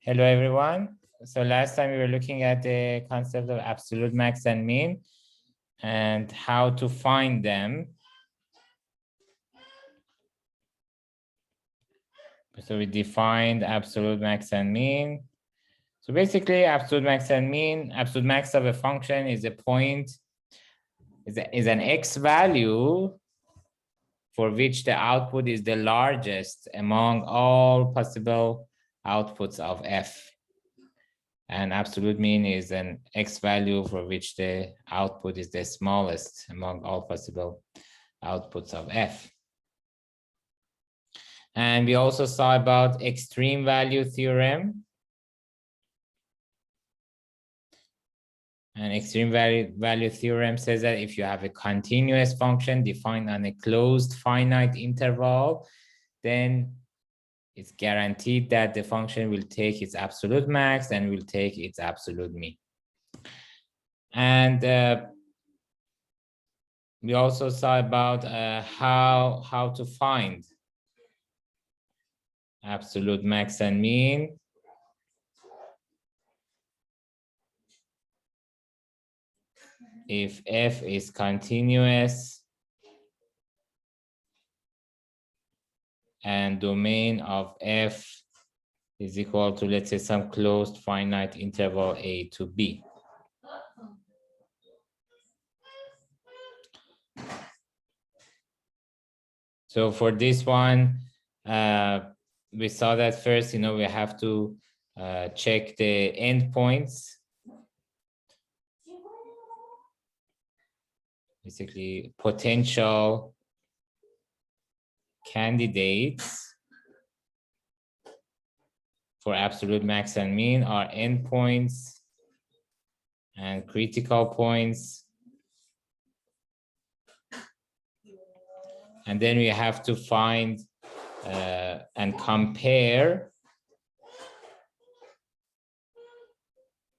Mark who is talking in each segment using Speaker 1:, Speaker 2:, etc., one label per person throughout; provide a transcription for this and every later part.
Speaker 1: Hello, everyone. So last time we were looking at the concept of absolute max and mean and how to find them. So we defined absolute max and mean. So basically, absolute max and mean, absolute max of a function is a point, is an x value for which the output is the largest among all possible outputs of f. And absolute mean is an x value for which the output is the smallest among all possible outputs of f. And we also saw about extreme value theorem. And extreme value theorem says that if you have a continuous function defined on a closed finite interval, then it's guaranteed that the function will take its absolute max and will take its absolute mean. And we also saw about how to find absolute max and mean. If f is continuous and domain of f is equal to, let's say, some closed finite interval a to b. So for this one, we saw that first, we have to check the endpoints. Basically, potential candidates for absolute max and mean are endpoints and critical points. And then we have to find and compare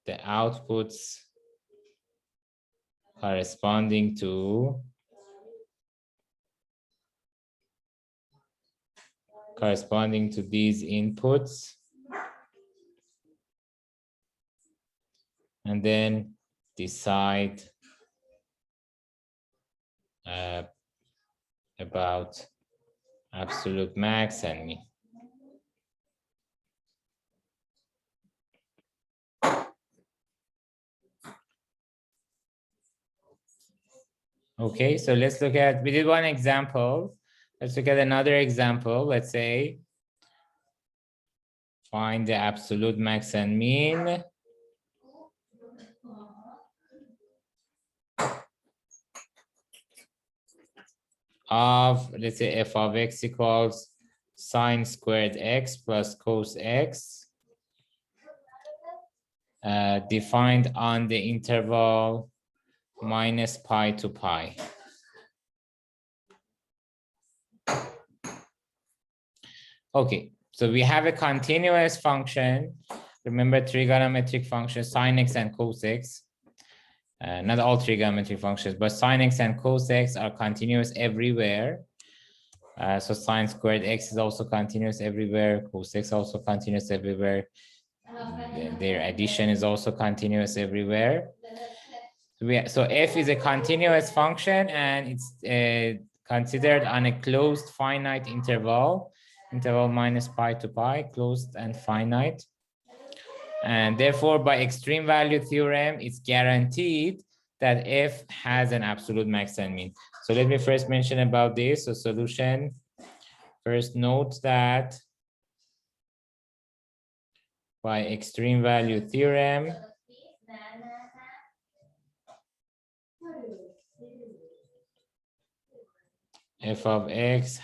Speaker 1: the outputs corresponding to these inputs, and then decide about absolute max and mean. Okay, so let's look at, we did one example. Let's look at another example. Let's say, find the absolute max and mean of, let's say, f of x equals sine squared x plus cos x, defined on the interval minus pi to pi. Okay, so we have a continuous function. Remember trigonometric functions, sine x and cos x. Not all trigonometric functions, but sine x and cos x are continuous everywhere. So sine squared x is also continuous everywhere. Cos x also continuous everywhere. Their addition is also continuous everywhere. So f is a continuous function and it's considered on a closed finite interval minus pi to pi, closed and finite. And therefore, by extreme value theorem, it's guaranteed that f has an absolute max and mean. So let me first mention about this. So solution, first note that by extreme value theorem, f of x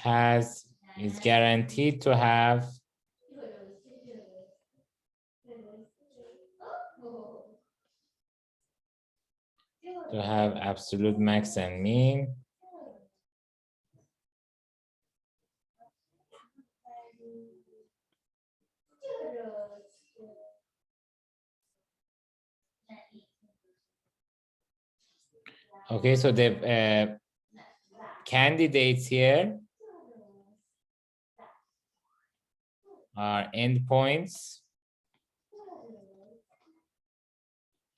Speaker 1: is guaranteed to have absolute max and mean. Okay, so the candidates here are endpoints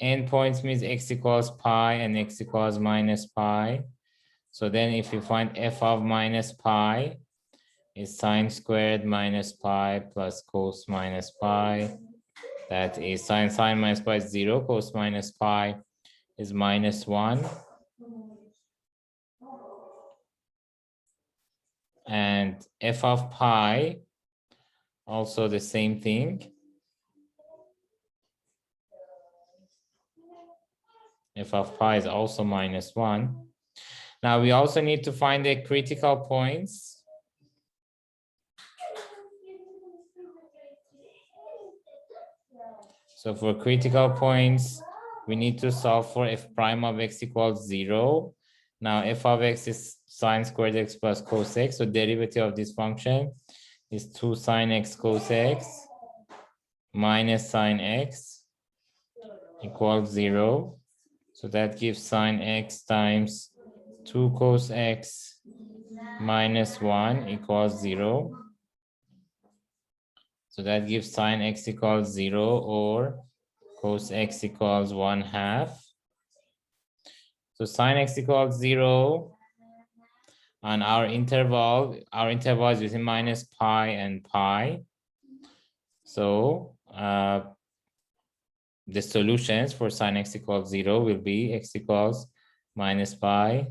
Speaker 1: endpoints means x equals pi and x equals minus pi. So then if you find f of minus pi is sine squared minus pi plus cos minus pi. That is sine minus pi is 0, cos minus pi is minus 1. And f of pi, also the same thing. F of pi is also minus 1. Now we also need to find the critical points. So for critical points, we need to solve for f prime of x equals 0. Now f of x is sine squared x plus cos x. So derivative of this function is 2 sine x cos x minus sine x equals 0. So that gives sine x times 2 cos x minus 1 equals 0. So that gives sine x equals 0 or cos x equals 1/2. So sine x equals 0 and our interval is between minus pi and pi. So the solutions for sine x equals 0 will be x equals minus pi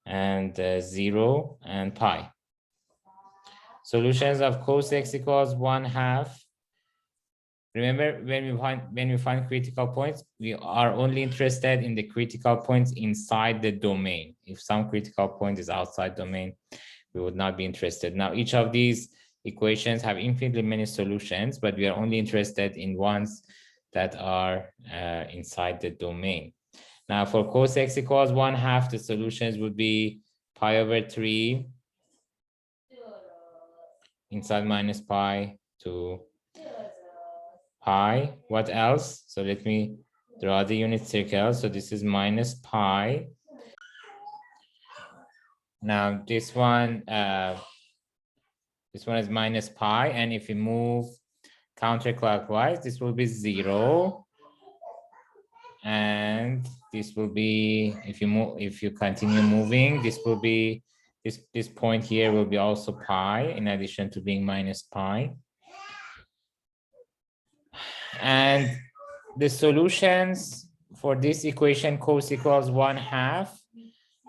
Speaker 1: and 0 and pi. Solutions of cos x equals 1/2. Remember, when we find critical points, we are only interested in the critical points inside the domain. If some critical point is outside domain, we would not be interested. Now, each of these equations have infinitely many solutions, but we are only interested in ones that are inside the domain. Now, for cos x equals 1/2, the solutions would be pi over 3 inside minus pi to pi. What else? So let me draw the unit circle. So this is minus pi. Now this one is minus pi, and if we move counterclockwise, this will be 0. And this will be, if you continue moving, this will be this point here will be also pi, in addition to being minus pi. And the solutions for this equation cos equals 1/2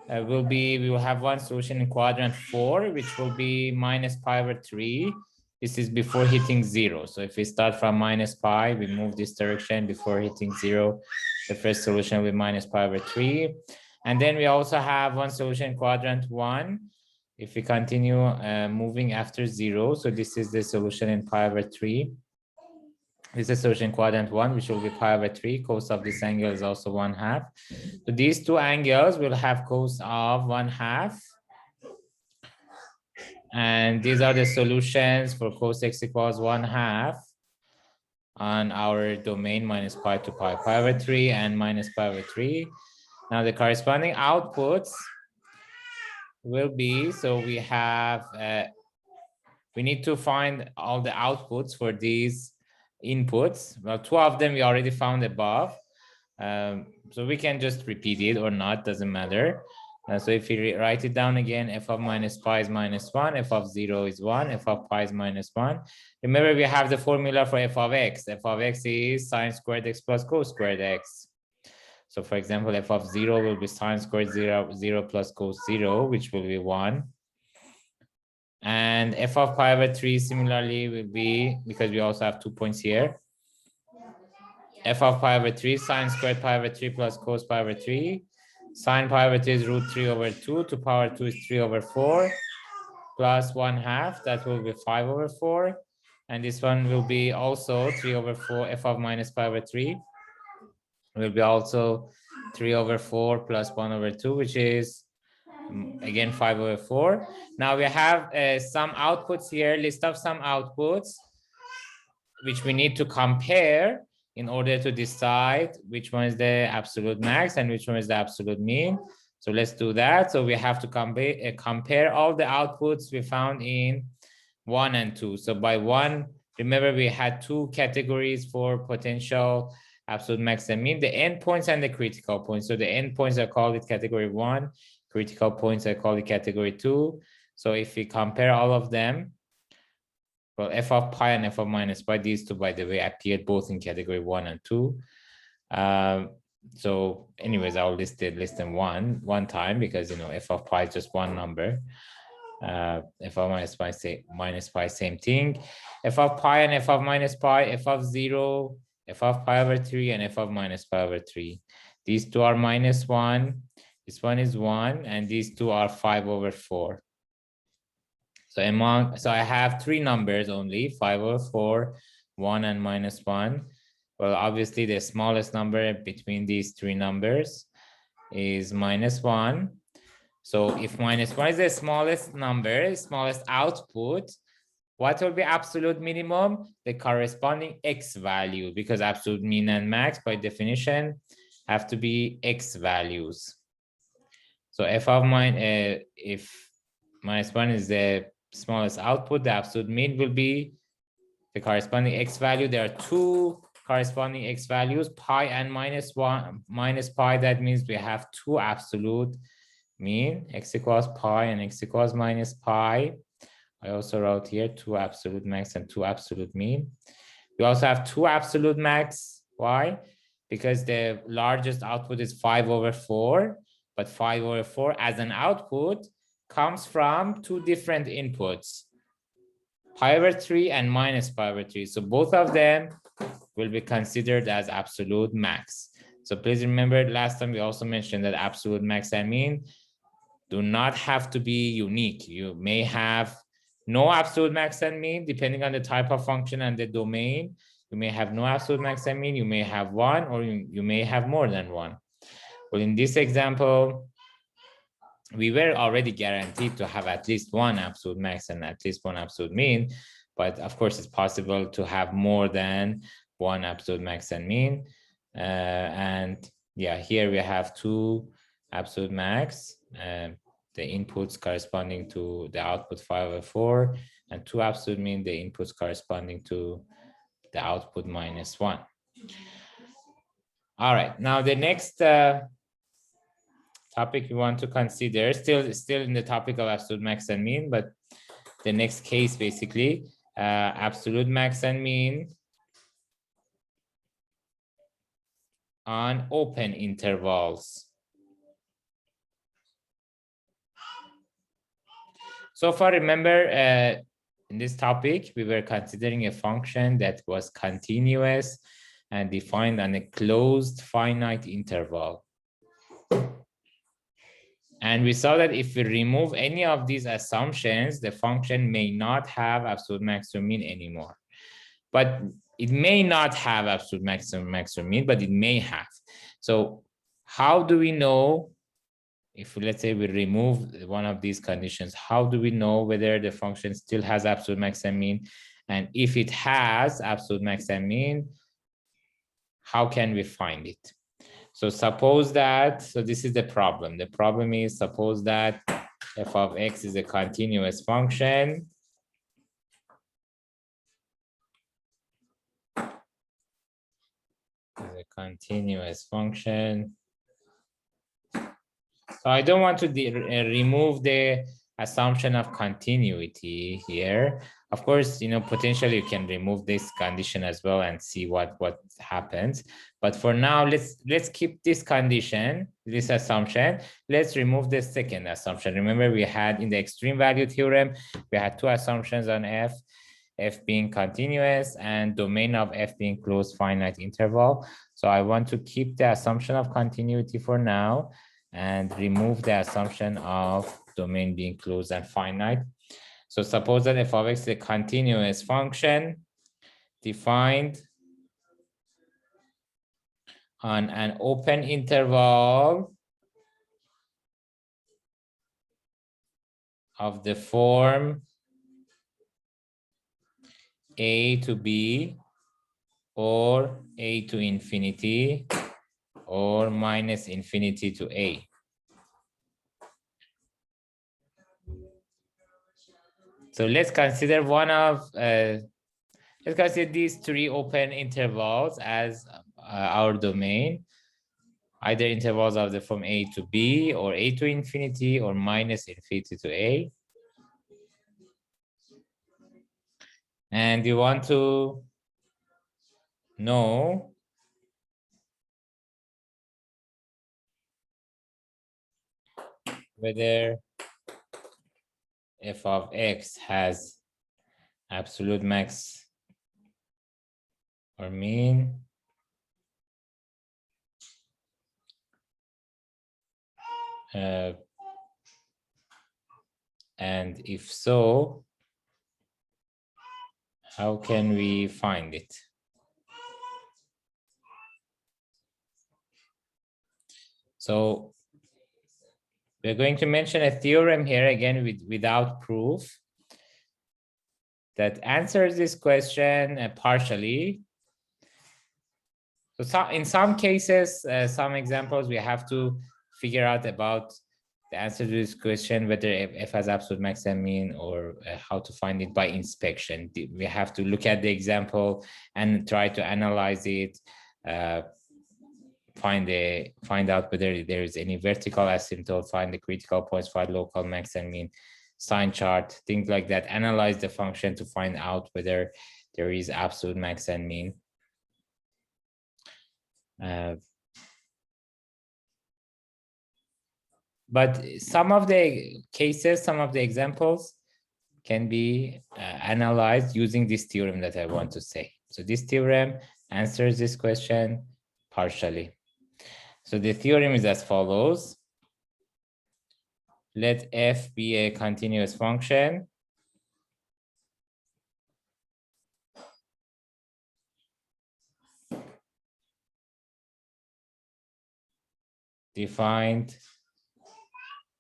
Speaker 1: we will have one solution in quadrant 4, which will be minus pi over 3. This is before hitting 0. So if we start from minus pi, we move this direction before hitting 0. The first solution will be minus pi over 3. And then we also have one solution in quadrant 1. If we continue moving after 0, so this is the solution in pi over 3. This is solution quadrant 1, which will be pi over 3. Cos of this angle is also 1/2. So these two angles will have cos of 1/2. And these are the solutions for cos x equals 1/2 on our domain minus pi to pi, pi over 3 and minus pi over 3. Now the corresponding outputs will be, so we have, we need to find all the outputs for these inputs. Well, 2 of them we already found above. So we can just repeat it or not, doesn't matter. So if you write it down again, f of minus pi is minus 1, f of 0 is 1, f of pi is minus 1. Remember, we have the formula for f of x. F of x is sine squared x plus cos squared x. So for example, f of 0 will be sine squared 0 plus cos 0, which will be 1. And f of pi over 3 similarly will be, because we also have 2 points here, f of pi over 3 sine squared pi over 3 plus cos pi over 3. Sine pi over 3 is root 3 over 2. 2 power 2 is 3 over 4 plus 1/2. That will be 5 over 4. And this one will be also 3 over 4. F of minus pi over 3 will be also 3 over 4 plus 1 over 2, which is again 5 over 4. Now we have some outputs here, list of some outputs, which we need to compare in order to decide which one is the absolute max and which one is the absolute mean. So let's do that. So we have to compare all the outputs we found in 1 and 2. So by 1, remember we had 2 categories for potential absolute max and mean, the endpoints and the critical points. So the endpoints are called it category 1, critical points are called it category 2. So if we compare all of them, well, f of pi and f of minus pi, these two, by the way, appeared both in category 1 and 2. So anyways, I'll list them one time because, you know, f of pi is just one number. F of minus pi, same thing. F of pi and f of minus pi, f of 0, f of pi over 3, and f of minus pi over 3. These two are -1. This one is 1, and these two are 5 over 4. So I have three numbers only, 5 over 4, 1, and -1. Well, obviously the smallest number between these three numbers is -1. So if -1 is the smallest number, smallest output, what will be absolute minimum? The corresponding x value, because absolute mean and max by definition have to be x values. So if -1 is the smallest output, the absolute mean will be the corresponding x value. There are two corresponding x values, pi and -1 minus pi. That means we have two absolute mean, x equals pi and x equals minus pi. I also wrote here two absolute max and two absolute mean. We also have two absolute max. Why? Because the largest output is 5 over 4, but 5 over 4 as an output comes from two different inputs, pi over 3 and minus pi over 3. So both of them will be considered as absolute max. So please remember, last time we also mentioned that absolute max and mean do not have to be unique. You may have no absolute max and mean depending on the type of function and the domain. You may have no absolute max and mean, you may have one, or you may have more than one. Well, in this example, we were already guaranteed to have at least one absolute max and at least one absolute mean, but of course it's possible to have more than one absolute max and mean. And yeah, here we have two absolute max, the inputs corresponding to the output 5 over 4, and two absolute mean, the inputs corresponding to the output -1. All right, now the next topic we want to consider, still in the topic of absolute max and mean, but the next case basically, absolute max and mean on open intervals. So far, remember, in this topic, we were considering a function that was continuous and defined on a closed finite interval. And we saw that if we remove any of these assumptions, the function may not have absolute maximum mean anymore. But it may not have absolute maximum mean, but it may have. So how do we know, if let's say we remove one of these conditions, how do we know whether the function still has absolute maximum mean? And if it has absolute maximum mean, how can we find it? So suppose that, so this is the problem. The problem is, suppose that f of x is a continuous function. Is a continuous function. So I don't want to remove the assumption of continuity here. Of course, you know, potentially you can remove this condition as well and see what happens. But for now, let's keep this condition, this assumption. Let's remove the second assumption. Remember, we had in the extreme value theorem, we had two assumptions on f being continuous and domain of f being closed finite interval. So I want to keep the assumption of continuity for now and remove the assumption of domain being closed and finite. So suppose that f of x is a continuous function defined on an open interval of the form a to b, or a to infinity, or minus infinity to a. So let's consider let's consider these three open intervals as our domain, either intervals of the form a to b, or a to infinity, or minus infinity to a. And you want to know whether f of x has absolute max or mean. And if so, how can we find it? So we're going to mention a theorem here again without proof that answers this question partially. So in some cases, some examples, we have to figure out about the answer to this question, whether f has absolute max and mean, or how to find it by inspection. We have to look at the example and try to analyze it, find out whether there is any vertical asymptote, find the critical points, find local max and mean, sign chart, things like that. Analyze the function to find out whether there is absolute max and mean. But some of the cases, some of the examples can be analyzed using this theorem that I want to say. So this theorem answers this question partially. So the theorem is as follows. Let f be a continuous function defined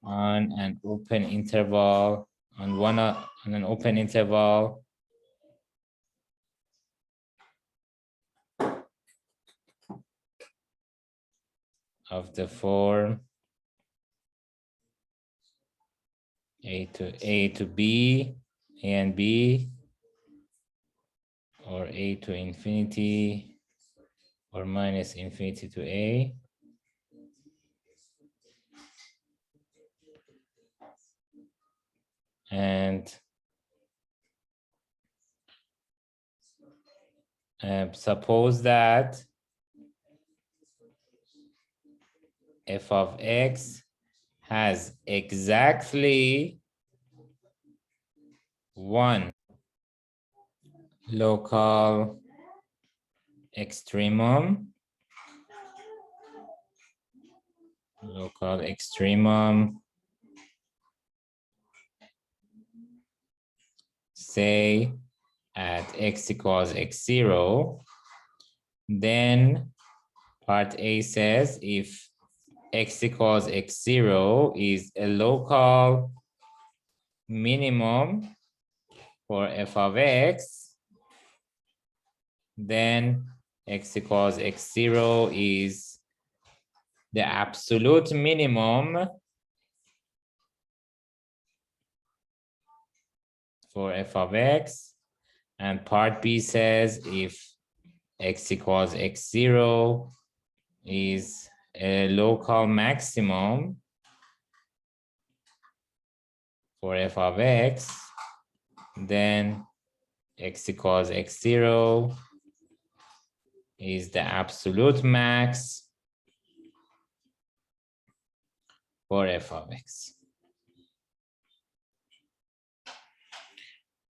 Speaker 1: on an open interval, on an open interval of the form a to b, a and b, or a to infinity, or minus infinity to a. And suppose that f of x has exactly one local extremum, say at x equals x0, then part A says if x equals x0 is a local minimum for f of x, then x equals x0 is the absolute minimum for f of x. And part B says if x equals x0 is a local maximum for f of x, then x equals x0 is the absolute max for f of x.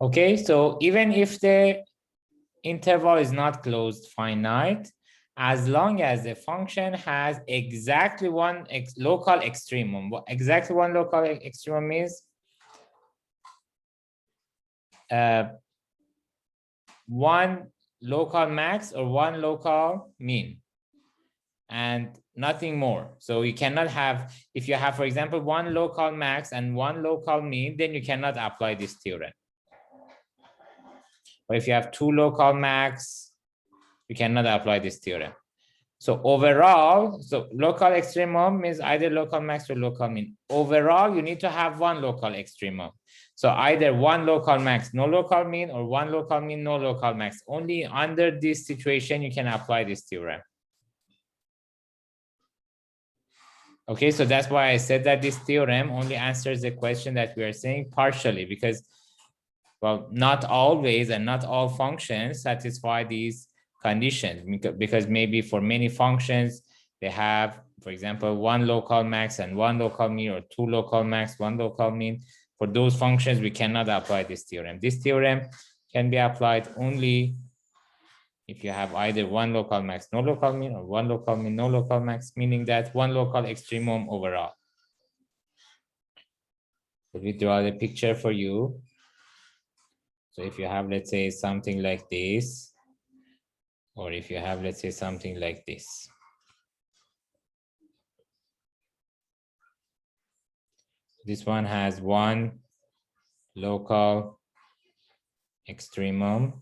Speaker 1: Okay, so even if the interval is not closed finite, as long as the function has exactly one local extremum. What exactly one local extremum is? One local max or one local mean, and nothing more. So you cannot have, if you have, for example, one local max and one local mean, then you cannot apply this theorem. Or if you have two local max, you cannot apply this theorem. So overall, so local extremum means either local max or local mean. Overall, you need to have one local extremum. So either one local max, no local mean, or one local mean, no local max. Only under this situation, you can apply this theorem. Okay, so that's why I said that this theorem only answers the question that we are saying partially, because, well, not always and not all functions satisfy these conditions, because maybe for many functions, they have, for example, one local max and one local mean, or two local max, one local mean. For those functions, we cannot apply this theorem. This theorem can be applied only if you have either one local max, no local mean, or one local mean, no local max, meaning that one local extremum overall. So we draw the picture for you. So if you have, let's say, something like this, or if you have, let's say, something like this. This one has one local extremum,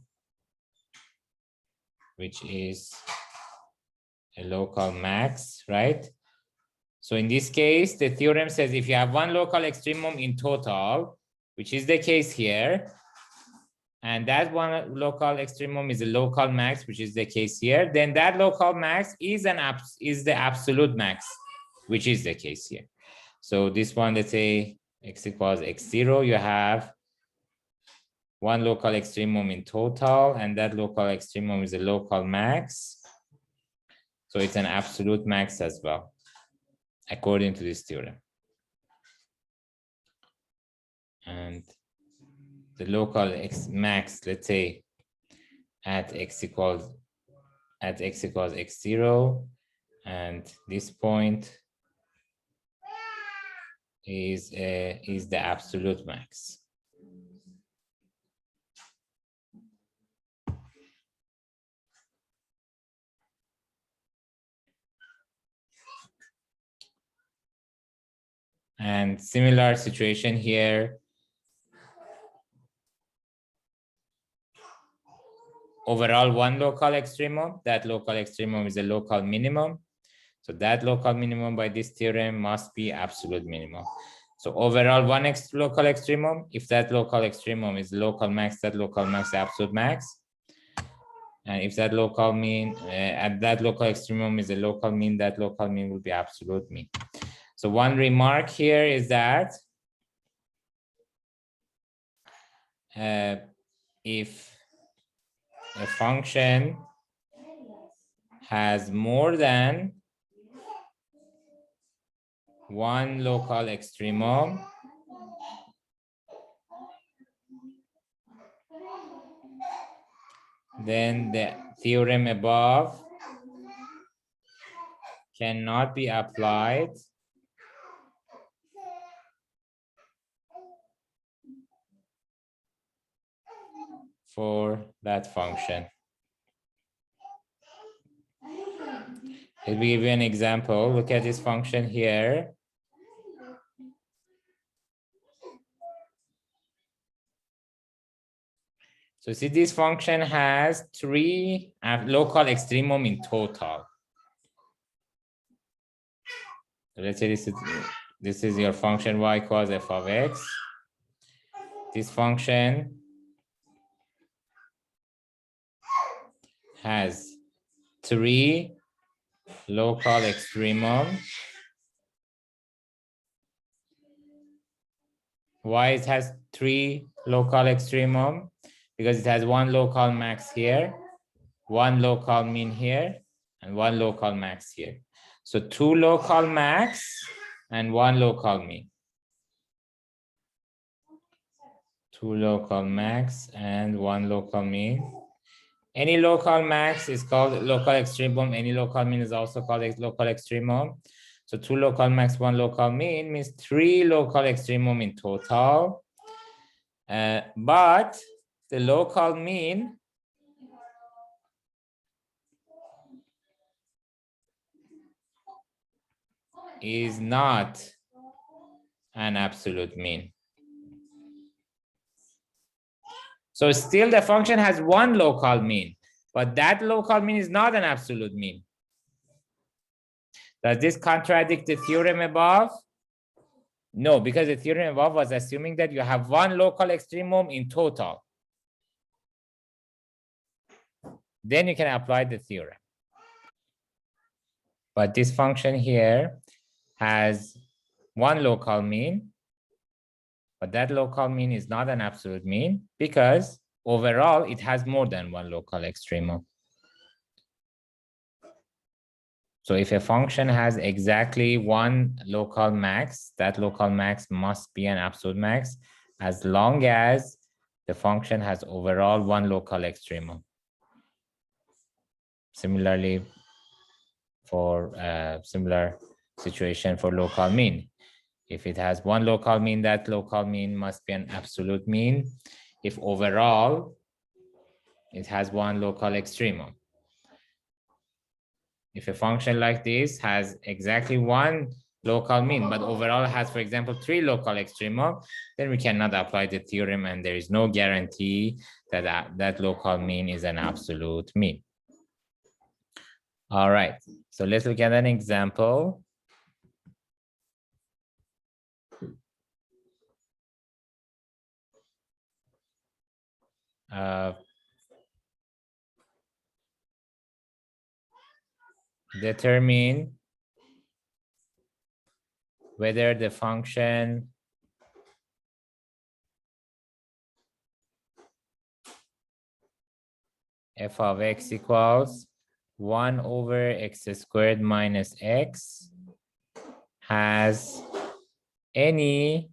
Speaker 1: which is a local max, right? So in this case, the theorem says if you have one local extremum in total, which is the case here, and that one local extremum is a local max, which is the case here, then that local max is the absolute max, which is the case here. So this one, let's say x equals x0, you have one local extremum in total, and that local extremum is a local max. So it's an absolute max as well, according to this theorem. And the local max, let's say at x equals x0, and this point is the absolute max. And similar situation here. Overall, one local extremum, that local extremum is a local minimum. So that local minimum by this theorem must be absolute minimum. So overall, one local extremum, if that local extremum is local max, that local max is absolute max. And if that local mean, at that local extremum is a local mean, that local mean will be absolute mean. So one remark here is that if a function has more than one local extremum, then the theorem above cannot be applied for that function. Let me give you an example. Look at this function here. So see, this function has three local extremum in total. So let's say this is your function y equals f of x. This function has three local extremum. Why it has three local extremum? Because it has one local max here, one local mean here, and one local max here. So two local max and one local mean. Two local max and one local mean. Any local max is called local extremum. Any local mean is also called local extremum. So two local max, one local mean means three local extremum in total. But the local mean is not an absolute mean. So still the function has one local mean, but that local mean is not an absolute mean. Does this contradict the theorem above? No, because the theorem above was assuming that you have one local extremum in total. Then you can apply the theorem. But this function here has one local mean, but that local mean is not an absolute mean because overall it has more than one local extremum. So if a function has exactly one local max, that local max must be an absolute max as long as the function has overall one local extremum. Similarly, for similar situation for local mean. If it has one local mean, that local mean must be an absolute mean. If overall it has one local extremum. If a function like this has exactly one local mean, but overall has, for example, 3 local extrema, then we cannot apply the theorem and there is no guarantee that that local mean is an absolute mean. All right, so let's look at an example. Determine whether the function f of x equals 1 over x squared minus x has any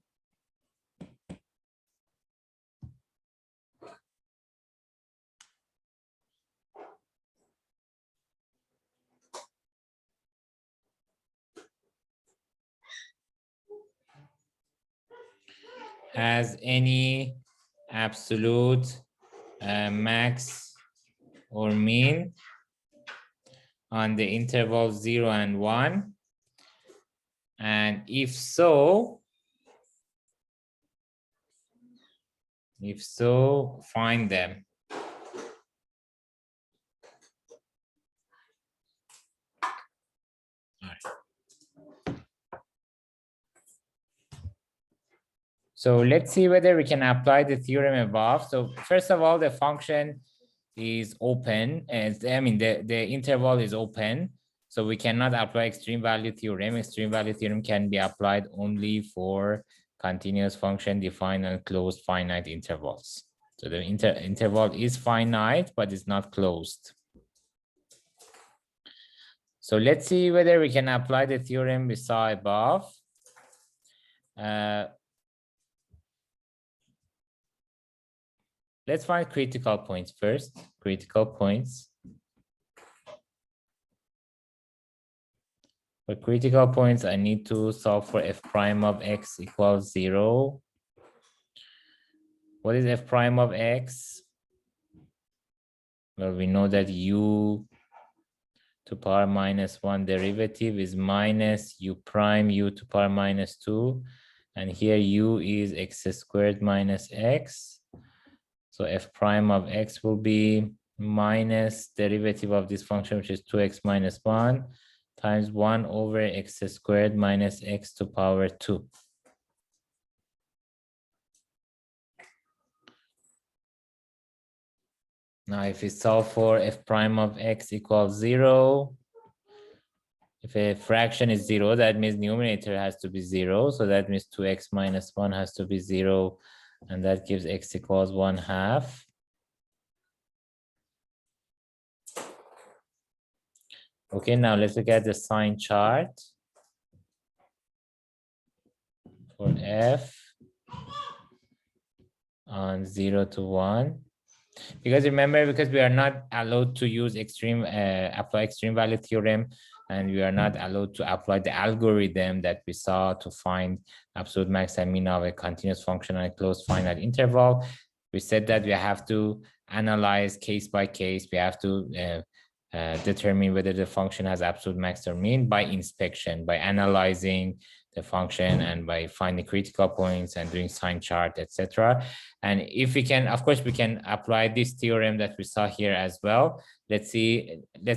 Speaker 1: absolute max or mean on the interval 0 and 1, and if so, find them. All right. So let's see whether we can apply the theorem above. So first of all, the function is open, and the interval is open, so we cannot apply extreme value theorem. Extreme value theorem can be applied only for continuous function defined on closed finite intervals. So the interval is finite, but it's not closed. So let's see whether we can apply the theorem we saw above. Let's find critical points first. Critical points. For critical points, I need to solve for f prime of x equals 0. What is f prime of x? Well, we know that u to power minus 1 derivative is minus u prime u to power minus 2. And here u is x squared minus x. So f prime of x will be minus derivative of this function, which is 2x minus 1, times 1 over x squared minus x to power 2. Now, if we solve for f prime of x equals 0, if a fraction is 0, that means numerator has to be 0. So that means 2x minus 1 has to be 0, and that gives x equals 1/2. Okay, now let's look at the sign chart for f on 0 to 1. Because remember, because we are not allowed to use apply extreme value theorem, and we are not allowed to apply the algorithm that we saw to find absolute max and mean of a continuous function on a closed finite interval. We said that we have to analyze case by case. We have to determine whether the function has absolute max or mean by inspection, by analyzing the function and by finding critical points and doing sign chart, etc. And if we can, of course, we can apply this theorem that we saw here as well. Let's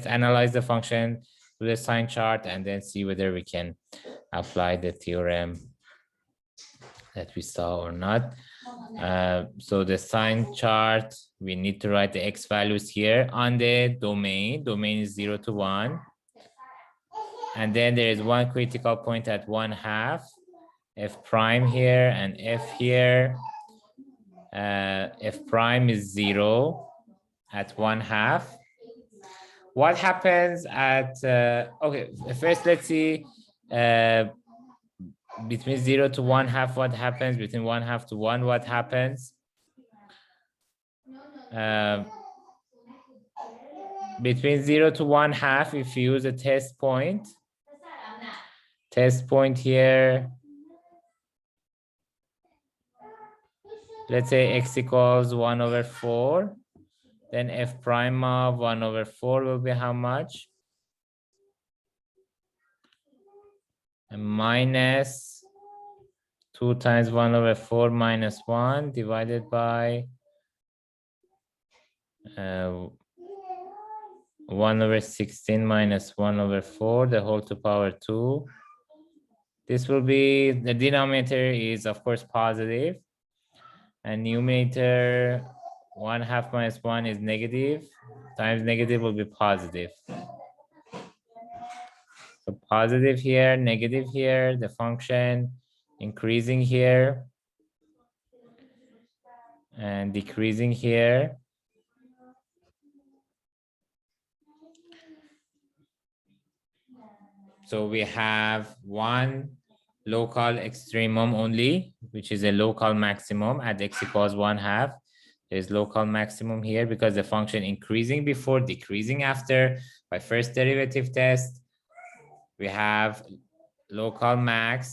Speaker 1: analyze the function with the sign chart and then see whether we can apply the theorem that we saw or not. So the sign chart, we need to write the x values here on the domain. Domain is 0 to 1. And then there is one critical point at 1/2, f prime here and f here. F prime is 0 at 1/2. What happens at, okay, first let's see, between 0 to 1/2, what happens? Between 1/2 to 1, what happens? Between 0 to 1/2, if you use a test point here, let's say x equals 1/4, then f prime of 1/4 will be how much? Minus 2 times 1/4 minus 1 divided by 1/16 minus 1/4, the whole to power 2. This will be, the denominator is of course positive, and numerator 1/2 minus 1 is negative, times negative will be positive. So positive here, negative here, the function increasing here and decreasing here. So we have one local extremum only, which is a local maximum at x equals 1/2. There's local maximum here because the function increasing before, decreasing after. By first derivative test, we have local max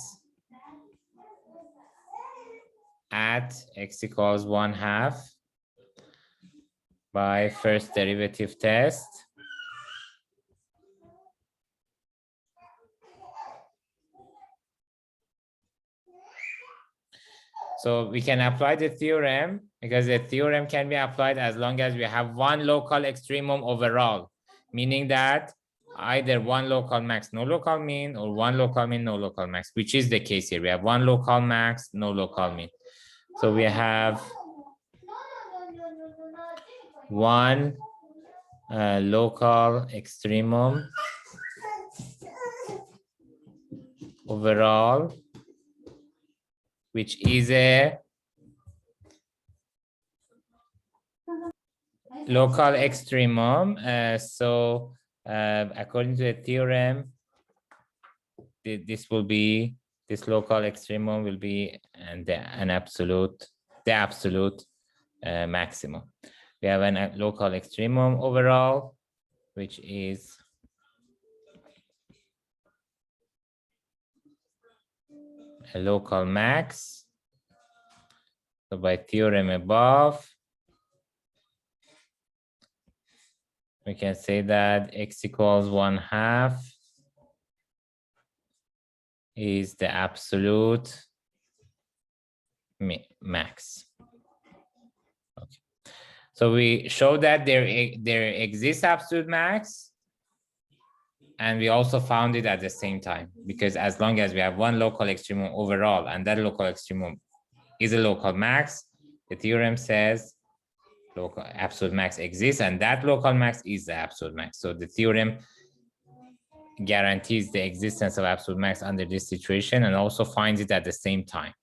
Speaker 1: at x equals 1/2 by first derivative test. So we can apply the theorem because the theorem can be applied as long as we have one local extremum overall, meaning that either one local max, no local mean, or one local mean, no local max, which is the case here. We have one local max, no local mean. So we have one local extremum overall, which is a local extremum. According to the theorem, this will be, this local extremum will be the absolute maximum. We have a local extremum overall, which is a local max. So by theorem above, we can say that x equals 1/2 is the absolute max. Okay. So we show that there exists absolute max, and we also found it at the same time, because as long as we have one local extremum overall and that local extremum is a local max, the theorem says local absolute max exists and that local max is the absolute max. So the theorem guarantees the existence of absolute max under this situation and also finds it at the same time.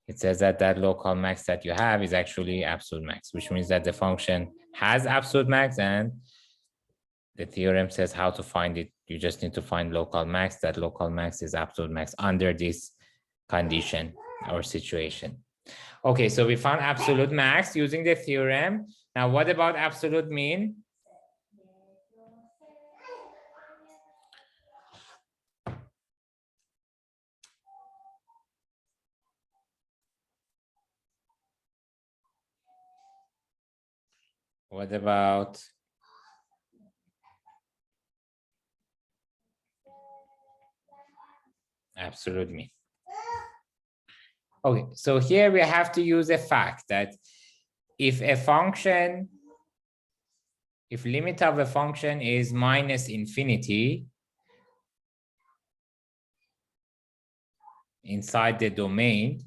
Speaker 1: It says that that local max that you have is actually absolute max, which means that the function has absolute max, and the theorem says how to find it. You just need to find local max. That local max is absolute max under this condition or situation. Okay, so we found absolute max using the theorem. Now, what about absolute mean? What about absolute mean? Okay, so here we have to use a fact that if a function, if limit of a function is -infinity inside the domain,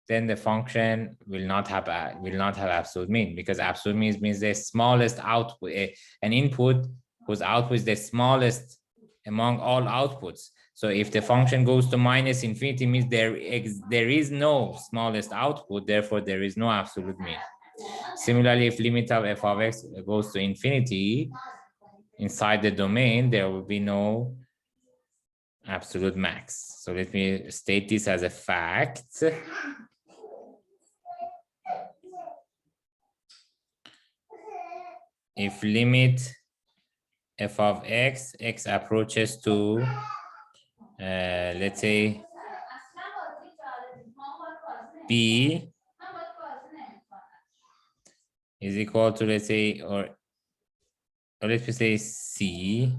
Speaker 1: then the function will not have absolute mean, because absolute mean means the smallest output, an input whose output is the smallest among all outputs. So if the function goes to minus infinity, means there is no smallest output, therefore there is no absolute mean. Similarly, if limit of f of x goes to infinity inside the domain, there will be no absolute max. So let me state this as a fact. If limit f of x approaches to, let's say, b is equal to, let's say, or let's say c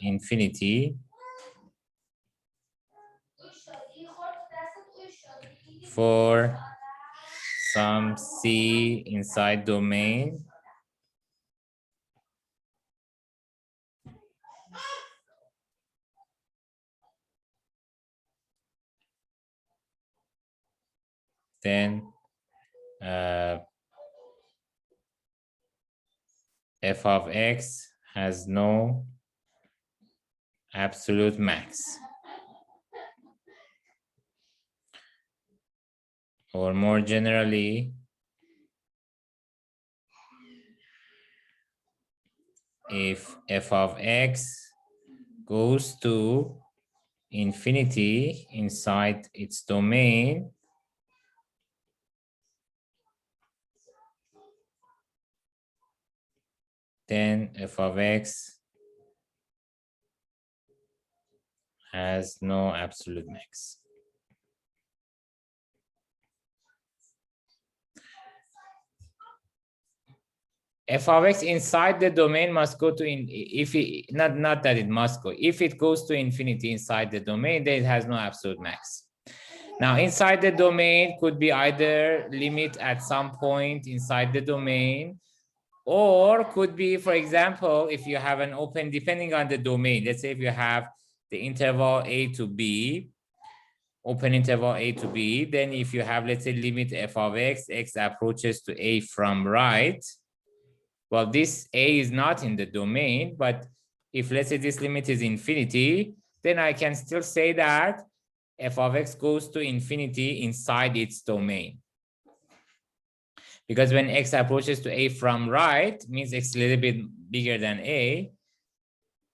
Speaker 1: infinity, for some c inside domain, then f of x has no absolute max. Or more generally, if f of x goes to infinity inside its domain, then f of x has no absolute max. F of x inside the domain must go to not that it must go. If it goes to infinity inside the domain, then it has no absolute max. Now, inside the domain could be either limit at some point inside the domain, or could be, for example, if you have an open, depending on the domain. Let's say if you have the interval a to b, open interval a to b, then if you have, let's say, limit f of x approaches to a from right. Well, this a is not in the domain, but if, let's say, this limit is infinity, then I can still say that f of x goes to infinity inside its domain. Because when x approaches to a from right, means x is a little bit bigger than a,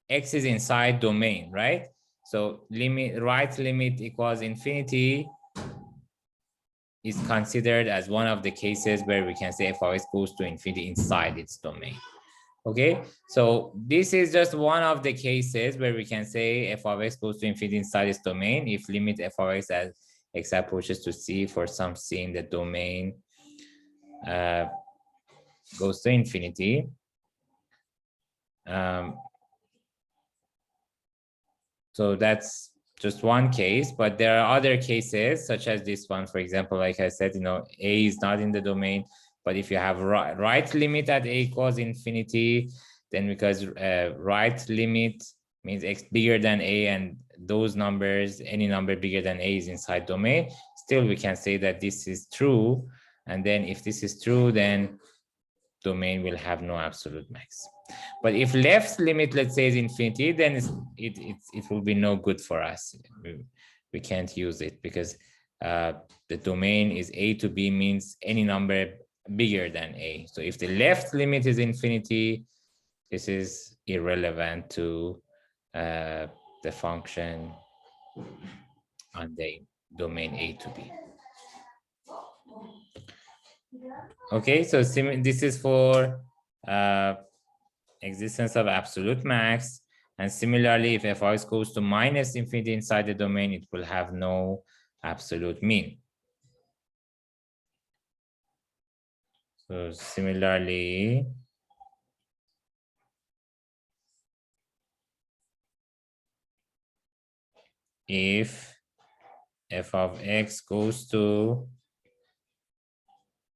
Speaker 1: x is inside domain, right? So right limit equals infinity is considered as one of the cases where we can say f of x goes to infinity inside its domain. Okay, so this is just one of the cases where we can say f of x goes to infinity inside its domain if limit f of x as x approaches to c for some c in the domain goes to infinity. So that's just one case, but there are other cases such as this one. For example, like I said, a is not in the domain, but if you have right limit at a equals infinity, then because right limit means x bigger than a, and those numbers, any number bigger than a is inside domain, still we can say that this is true. And then if this is true, then domain will have no absolute max. But if left limit, let's say, is infinity, then it will be no good for us. We can't use it because the domain is a to b, means any number bigger than a. So if the left limit is infinity, this is irrelevant to the function on the domain a to b. Okay, so this is for existence of absolute max. And similarly, if f of x goes to minus infinity inside the domain, it will have no absolute mean. So similarly, if f of x goes to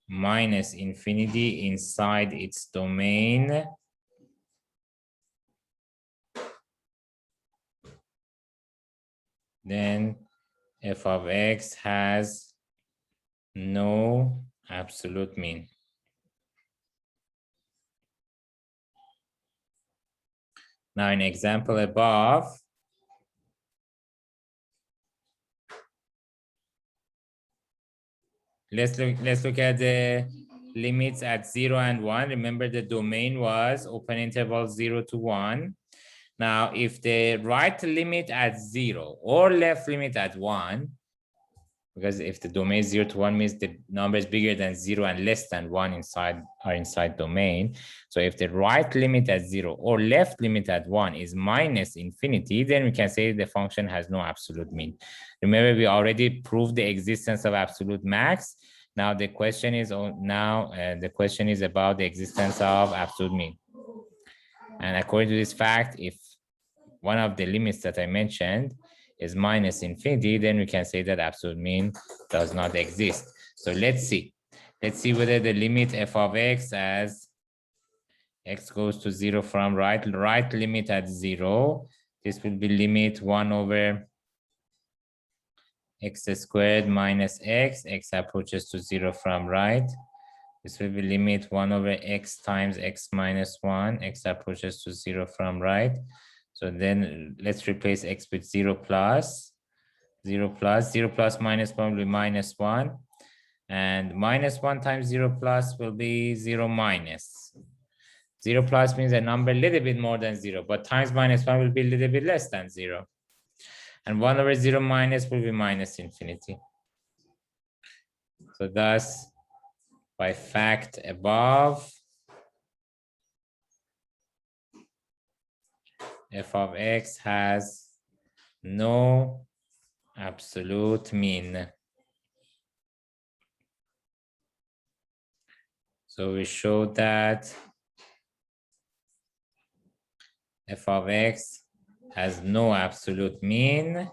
Speaker 1: minus infinity inside its domain, then f of x has no absolute mean. Now in example above, let's look at the limits at 0 and 1. Remember the domain was open interval 0 to 1. Now, if the right limit at 0 or left limit at 1, because if the domain is 0 to 1 means the number is bigger than 0 and less than 1 inside domain. So if the right limit at 0 or left limit at 1 is minus infinity, then we can say the function has no absolute mean. Remember, we already proved the existence of absolute max. Now the question is about the existence of absolute mean. And according to this fact, if one of the limits that I mentioned is minus infinity, then we can say that absolute mean does not exist. So let's see. Let's see whether the limit f of x as x goes to 0 from right limit at 0. This will be limit 1 over x squared minus x approaches to 0 from right. This will be limit 1 over x times x minus 1, x approaches to 0 from right. So then let's replace x with 0 plus minus 1 will be minus 1. And minus 1 times 0 plus will be 0 minus. 0 plus means a number a little bit more than 0, but times minus 1 will be a little bit less than 0. And 1 over 0 minus will be minus infinity. So thus, by fact above, f of x has no absolute mean. So we showed that f of x has no absolute mean.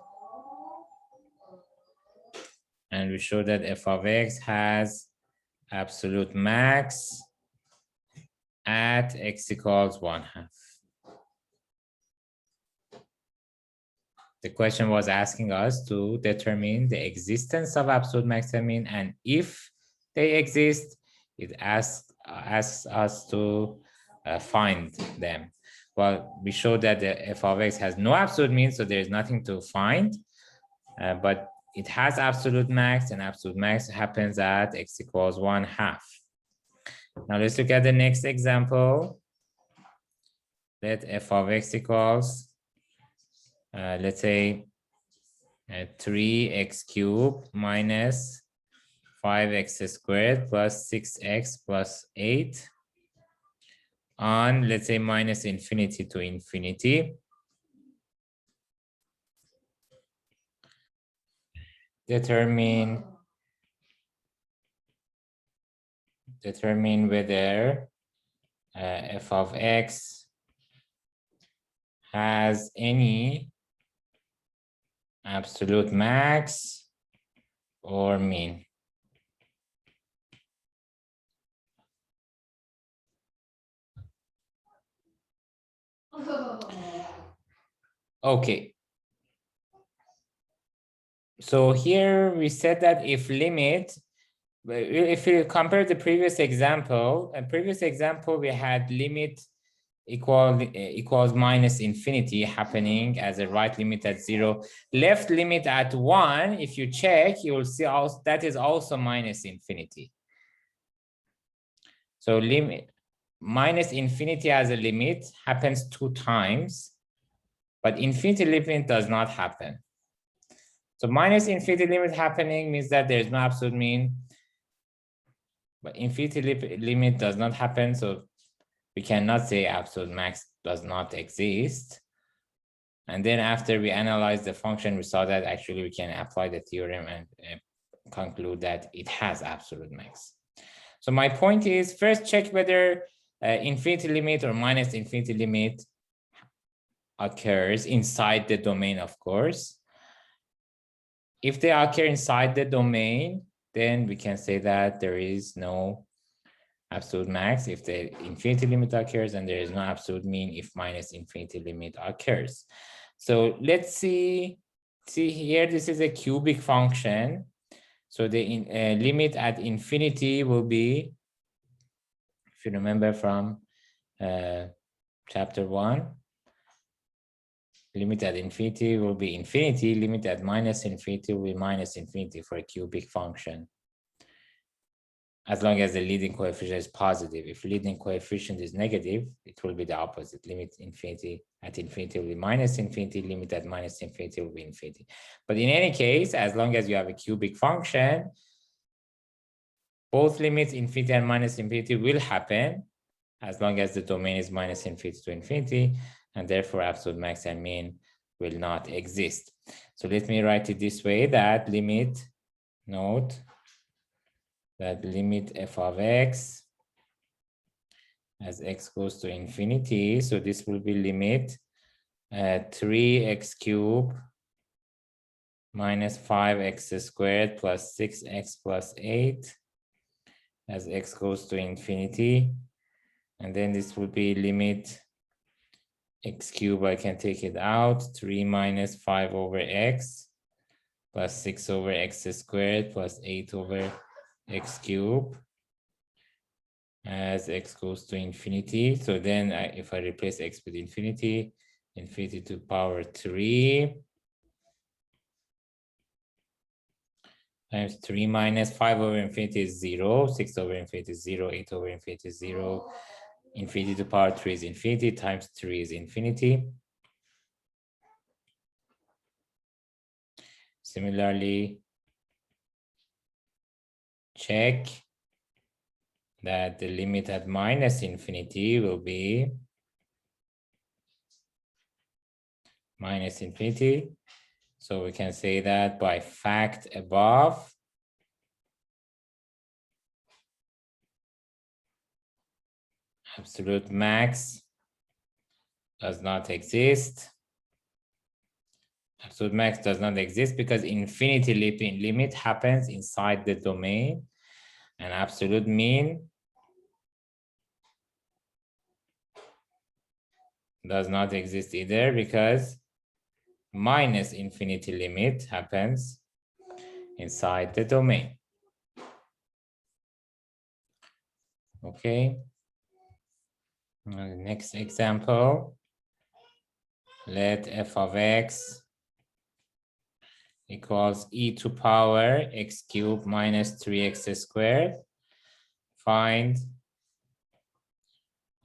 Speaker 1: And we showed that f of x has absolute max at x equals 1/2. The question was asking us to determine the existence of absolute max and mean, and if they exist, it asks us to find them. Well, we showed that the f of x has no absolute mean, so there is nothing to find, but it has absolute max, and absolute max happens at x equals 1/2. Now let's look at the next example. Let f of x equals, let's say 3x cubed minus 5x squared plus 6x plus 8 on, let's say, minus infinity to infinity. Determine whether f of x has any absolute max or mean. Okay. So here we said that if you compare the previous example, we had limit equals minus infinity happening as a right limit at 0. Left limit at 1, if you check, you will see also that is also minus infinity. So limit minus infinity as a limit happens 2 times, but infinity limit does not happen. So minus infinity limit happening means that there is no absolute mean, but infinity limit does not happen, so we cannot say absolute max does not exist. And then after we analyze the function, we saw that actually we can apply the theorem and conclude that it has absolute max. So my point is, first check whether infinity limit or minus infinity limit occurs inside the domain, of course. If they occur inside the domain, then we can say that there is no absolute max if the infinity limit occurs, and there is no absolute mean if minus infinity limit occurs. So let's see here, this is a cubic function. So the limit at infinity will be, if you remember from chapter 1, limit at infinity will be infinity, limit at minus infinity will be minus infinity for a cubic function. As long as the leading coefficient is positive. If leading coefficient is negative, it will be the opposite. Limit infinity at infinity will be minus infinity, limit at minus infinity will be infinity. But in any case, as long as you have a cubic function, both limits infinity and minus infinity will happen as long as the domain is minus infinity to infinity, and therefore absolute max and mean will not exist. So let me write it this way, that limit, note, that limit f of x as x goes to infinity. So this will be limit 3x cubed minus 5x squared plus 6x plus 8 as x goes to infinity. And then this will be limit x cubed, I can take it out, 3 minus 5 over x plus 6 over x squared plus 8 over x cubed as x goes to infinity. So then if I replace x with infinity, infinity to power 3 times 3 minus 5 over infinity is 0, 6 over infinity is 0, 8 over infinity is 0, infinity to power 3 is infinity, times 3 is infinity. Similarly, check that the limit at minus infinity will be minus infinity. So we can say that by fact above, absolute max does not exist. Absolute max does not exist because infinity limit happens inside the domain, and absolute mean does not exist either because minus infinity limit happens inside the domain. Okay. Next example, let f of x equals e to power x cubed minus 3x squared. Find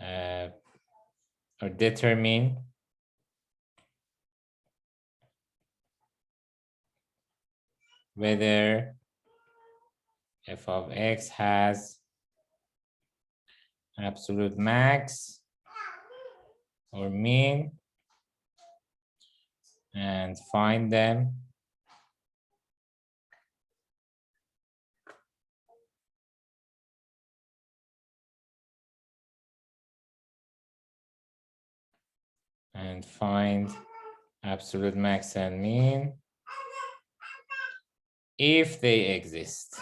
Speaker 1: or determine whether f of x has absolute max or mean, and find them and find absolute max and mean if they exist.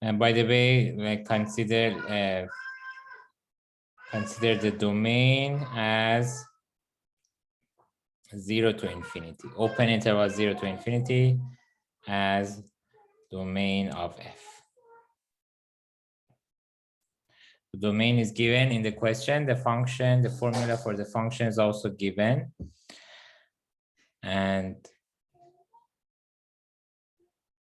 Speaker 1: And by the way, like consider the domain as 0 to infinity. Open interval 0 to infinity as domain of f. The domain is given in the question. The function, the formula for the function is also given. And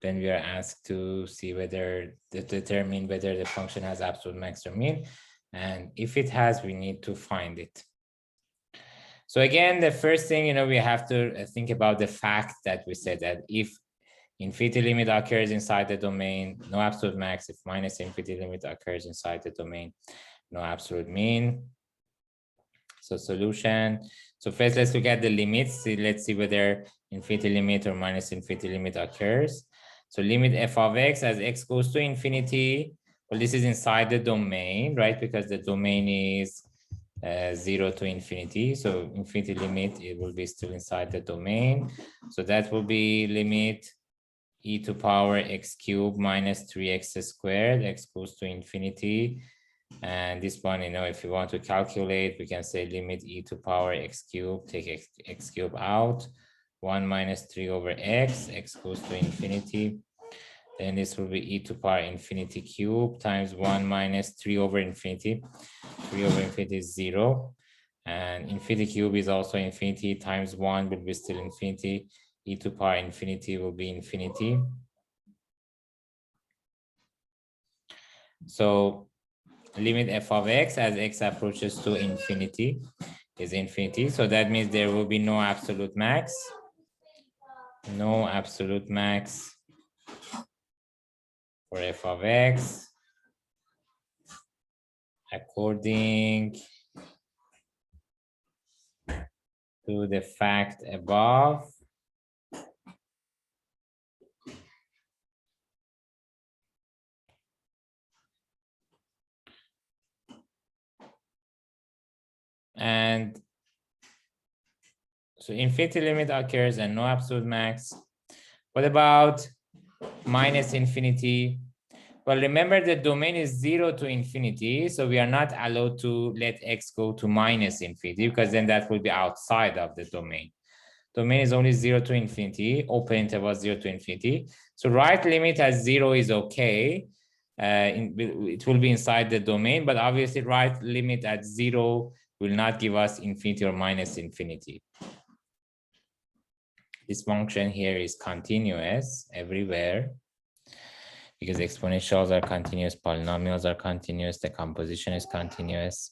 Speaker 1: then we are asked to see whether, to determine whether the function has absolute max or mean. And if it has, we need to find it. So again, the first thing, we have to think about the fact that we said that if infinity limit occurs inside the domain, no absolute max. If minus infinity limit occurs inside the domain, no absolute mean. So solution. So first, let's look at the limits. Let's see whether infinity limit or minus infinity limit occurs. So limit f of x as x goes to infinity. Well, this is inside the domain, right? Because the domain is 0 to infinity. So infinity limit, it will be still inside the domain. So that will be limit e to power x cubed minus 3x squared, x goes to infinity. And this one, if you want to calculate, we can say limit e to power x cubed, take x cubed out, 1 minus 3 over x goes to infinity. Then this will be e to power infinity cube times 1 minus 3 over infinity. 3 over infinity is 0. And infinity cube is also infinity times 1 will be still infinity. E to power infinity will be infinity. So limit f of x as x approaches to infinity is infinity. So that means there will be no absolute max. No absolute max for f of x according to the fact above. And so infinity limit occurs and no absolute max. What about minus infinity? Well, remember the domain is 0 to infinity, so we are not allowed to let x go to minus infinity because then that will be outside of the domain. Domain is only 0 to infinity, open interval 0 to infinity. So right limit at 0 is okay. It will be inside the domain, but obviously right limit at 0 will not give us infinity or minus infinity. This function here is continuous everywhere because exponentials are continuous, polynomials are continuous, the composition is continuous.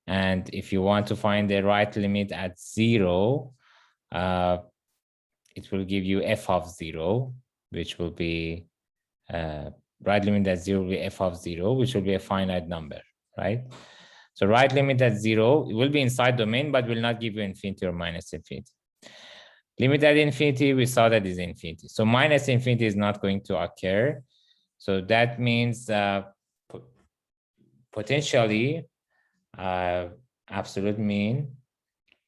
Speaker 1: And if you want to find the right limit at 0, it will give you f of 0, which will be right limit at 0 will be f of 0, which will be a finite number, right? So right limit at 0, it will be inside domain, but will not give you infinity or minus infinity. Limit at infinity, we saw that is infinity. So minus infinity is not going to occur. So that means potentially absolute mean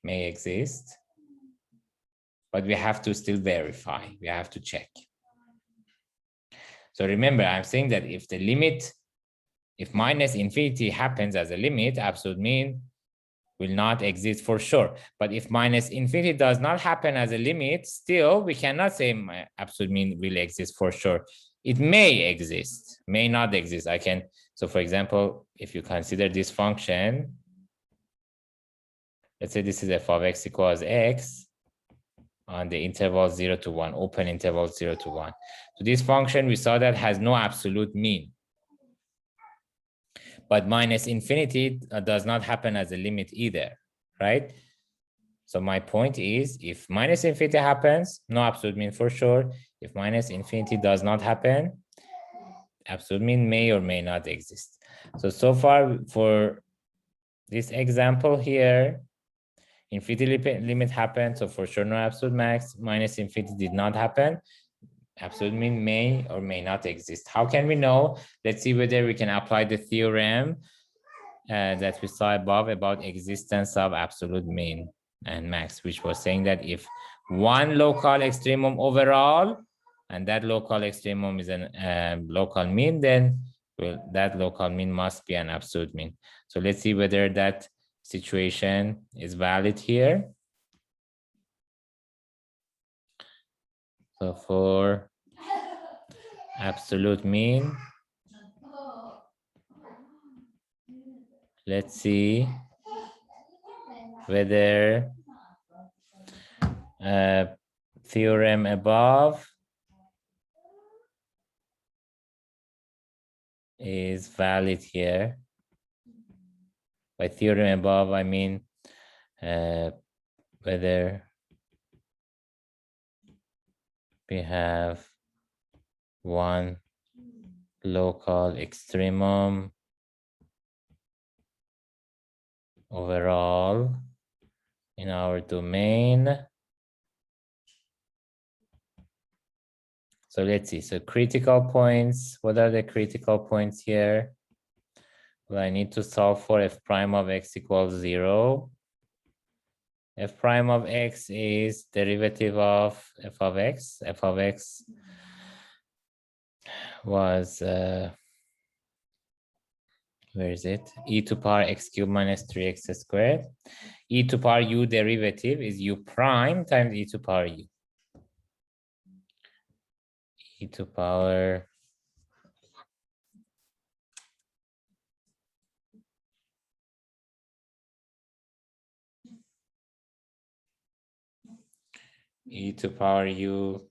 Speaker 1: may exist, but we have to still verify. We have to check. So remember, I'm saying that if the limit, if minus infinity happens as a limit, absolute mean will not exist for sure. But if minus infinity does not happen as a limit, still we cannot say my absolute mean will exist for sure. It may exist, may not exist. So for example, if you consider this function, let's say this is f of x equals x on the interval 0 to 1, open interval 0 to 1. So this function we saw that has no absolute mean. But minus infinity does not happen as a limit either, right? So my point is, if minus infinity happens, no absolute mean for sure. If minus infinity does not happen, absolute mean may or may not exist. So far for this example here, infinity limit happened, so for sure no absolute max. Minus infinity did not happen. Absolute mean may or may not exist. How can we know? Let's see whether we can apply the theorem that we saw above about existence of absolute mean and max, which was saying that if one local extremum overall, and that local extremum is a local mean, then that local mean must be an absolute mean. So let's see whether that situation is valid here. So for absolute mean, let's see whether theorem above is valid here. By theorem above, I mean whether we have one local extremum overall in our domain. So let's see. So critical points. What are the critical points here? Well, I need to solve for f prime of x equals 0. F prime of x is derivative of f of x. F of x was, where is it? E to power x cubed minus 3x squared. E to power u derivative is u prime times e to power u. e to power e to power u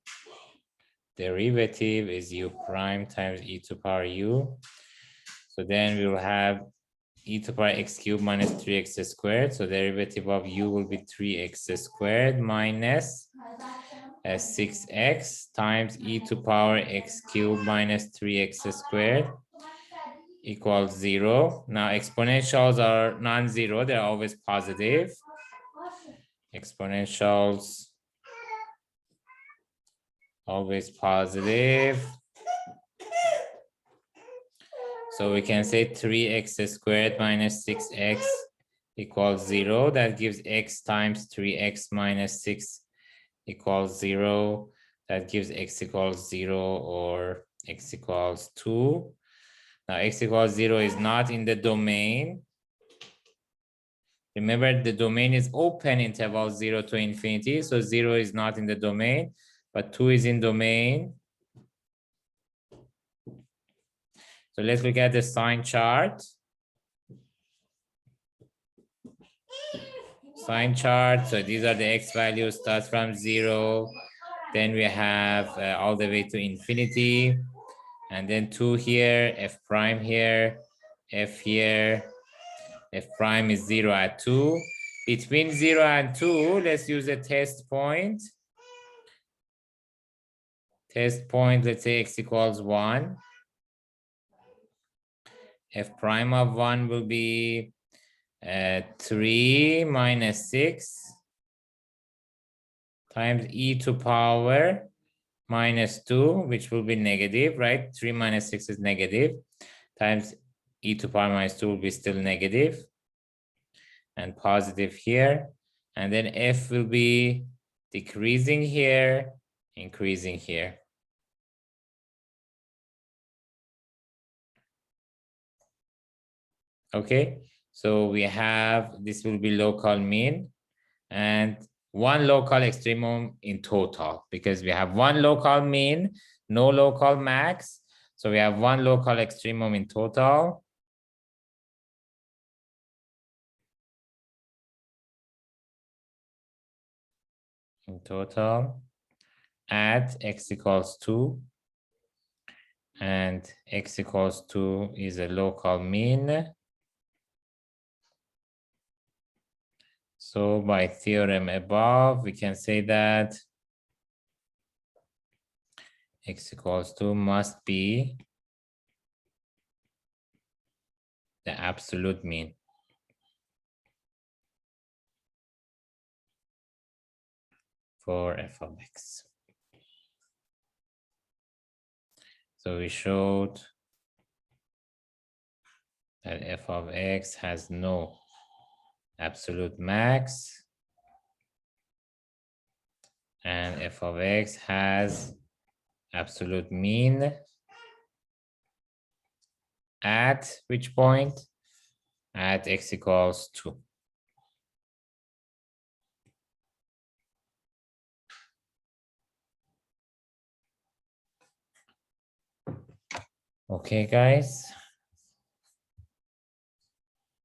Speaker 1: derivative is u prime times e to power u. So then we will have e to power x cubed minus 3x squared. So derivative of u will be 3x squared minus 6x times e to power x cubed minus 3x squared equals 0. Now exponentials are non-zero, they're always positive. Exponentials always positive. So we can say 3x squared minus 6x equals 0. That gives x times 3x minus 6 equals 0. That gives x equals 0 or x equals 2. Now x equals 0 is not in the domain. Remember, the domain is open interval 0 to infinity. So 0 is not in the domain, but 2 is in domain. So let's look at the sign chart. Sign chart. So these are the x values, starts from 0. Then we have all the way to infinity. And then 2 here, f prime here, f here. F prime is 0 at 2. Between 0 and 2, let's use a test point. Test point, let's say x equals 1. F prime of 1 will be 3 minus 6 times e to power minus 2, which will be negative, right? 3 minus 6 is negative, times e to power minus 2 will be still negative, and positive here. And then f will be decreasing here, increasing here. Okay, so we have, this will be local mean and one local extremum in total, because we have one local mean, no local max. So we have one local extremum in total. In total at x equals 2. And x equals 2 is a local mean. So by theorem above, we can say that x equals 2 must be the absolute mean for f of x. So we showed that f of x has no absolute max, and f of x has absolute mean at which point? At x equals 2. Okay, guys.